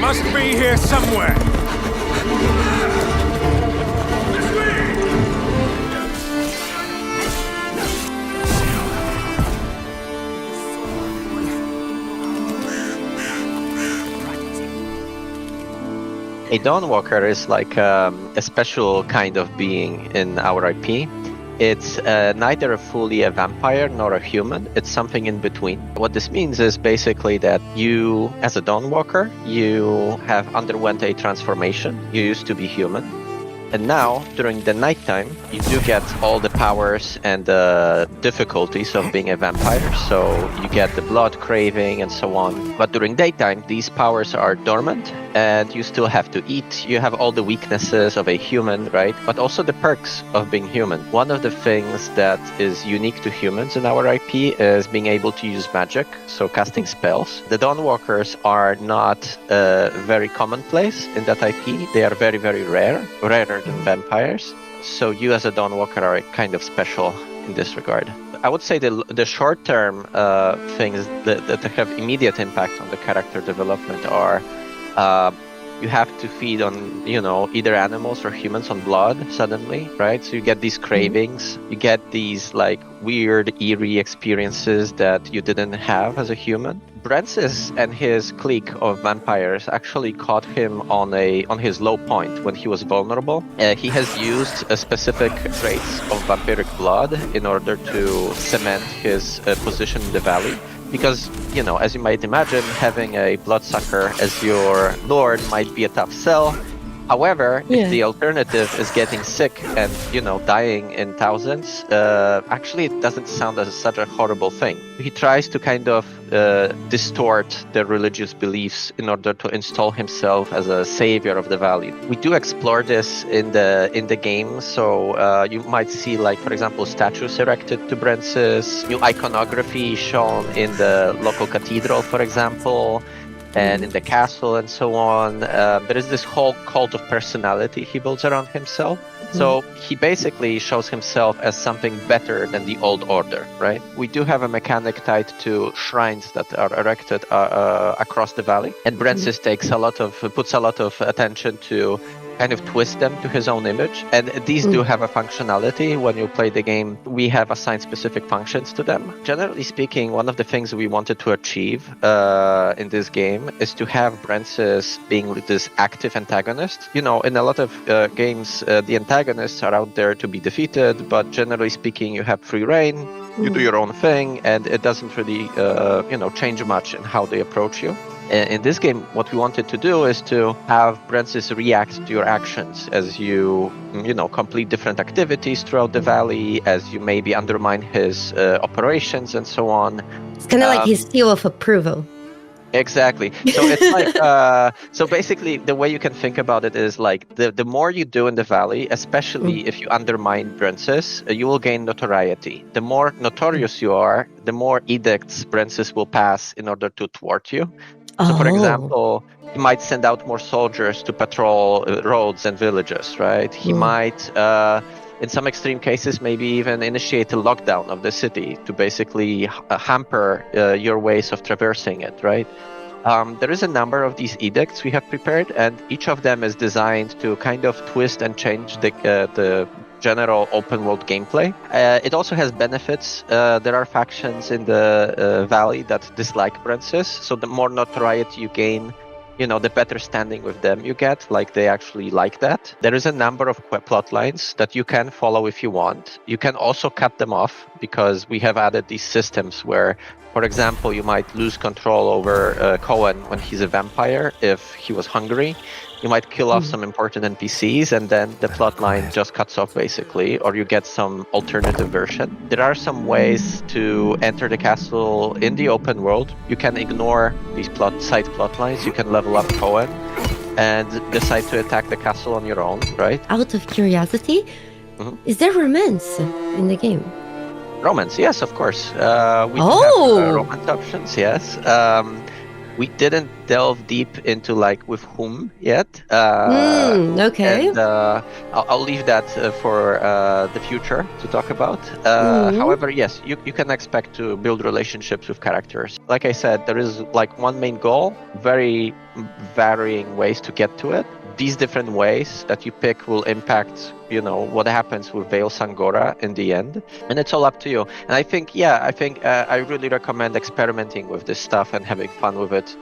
must be here somewhere. A Dawnwalker is like a special kind of being in our IP. It's neither fully a vampire nor a human. It's something in between. What this means is basically that you, as a Dawnwalker, you have underwent a transformation. You used to be human. And now, during the nighttime, you do get all the powers and the difficulties of being a vampire. So you get the blood craving and so on. But during daytime, these powers are dormant and you still have to eat. You have all the weaknesses of a human, right? But also the perks of being human. One of the things that is unique to humans in our IP is being able to use magic, so casting spells. The Dawnwalkers are not very commonplace in that IP. They are very, very rare, rarer than vampires. So you as a Dawnwalker are kind of special in this regard. I would say the short-term things that have immediate impact on the character development are you have to feed on, either animals or humans on blood suddenly, right? So you get these cravings, you get these like weird, eerie experiences that you didn't have as a human. Brancis and his clique of vampires actually caught him on his low point when he was vulnerable. He has used a specific traits of vampiric blood in order to cement his position in the valley. Because, as you might imagine, having a bloodsucker as your lord might be a tough sell. However, if the alternative is getting sick and, dying in thousands, actually it doesn't sound as such a horrible thing. He tries to kind of distort the religious beliefs in order to install himself as a savior of the valley. We do explore this in the game, so you might see, like, for example, statues erected to Brancis, new iconography shown in the local cathedral, for example, and in the castle and so on. There is this whole cult of personality he builds around himself. So he basically shows himself as something better than the old order, right? We do have a mechanic tied to shrines that are erected across the valley. And Brancis puts a lot of attention to kind of twist them to his own image. And these do have a functionality. When you play the game, we have assigned specific functions to them. Generally speaking, one of the things we wanted to achieve in this game is to have Brancis being this active antagonist. In a lot of games, the antagonists are out there to be defeated, but generally speaking, you have free reign, you do your own thing, and it doesn't really, change much in how they approach you. In this game, what we wanted to do is to have Brancis react to your actions as you, complete different activities throughout the valley, as you maybe undermine his operations and so on. It's kind of like his seal of approval. Exactly. So it's like, so basically the way you can think about it is like the more you do in the valley, especially if you undermine Brancis, you will gain notoriety. The more notorious you are, the more edicts Brancis will pass in order to thwart you. So, for example, he might send out more soldiers to patrol roads and villages, right? He might, in some extreme cases, maybe even initiate a lockdown of the city to basically hamper your ways of traversing it, right? There is a number of these edicts we have prepared, and each of them is designed to kind of twist and change the general open world gameplay. It also has benefits. There are factions in the valley that dislike Brancis, so the more notoriety you gain, the better standing with them you get, like they actually like that. There is a number of plot lines that you can follow if you want. You can also cut them off because we have added these systems where, for example, you might lose control over Cohen when he's a vampire if he was hungry. You might kill off some important NPCs and then the plot line just cuts off basically, or you get some alternative version. There are some ways to enter the castle in the open world. You can ignore these side plot lines. You can level up Cohen and decide to attack the castle on your own, right? Out of curiosity, is there romance in the game? Romance, yes, of course. We do have romance options, yes. We didn't delve deep into like with whom yet, Okay. and I'll leave that for the future to talk about. Mm. However, yes, you can expect to build relationships with characters. Like I said, there is like one main goal, very varying ways to get to it. These different ways that you pick will impact, what happens with Veil Sangora in the end, and it's all up to you. And I think I really recommend experimenting with this stuff and having fun with it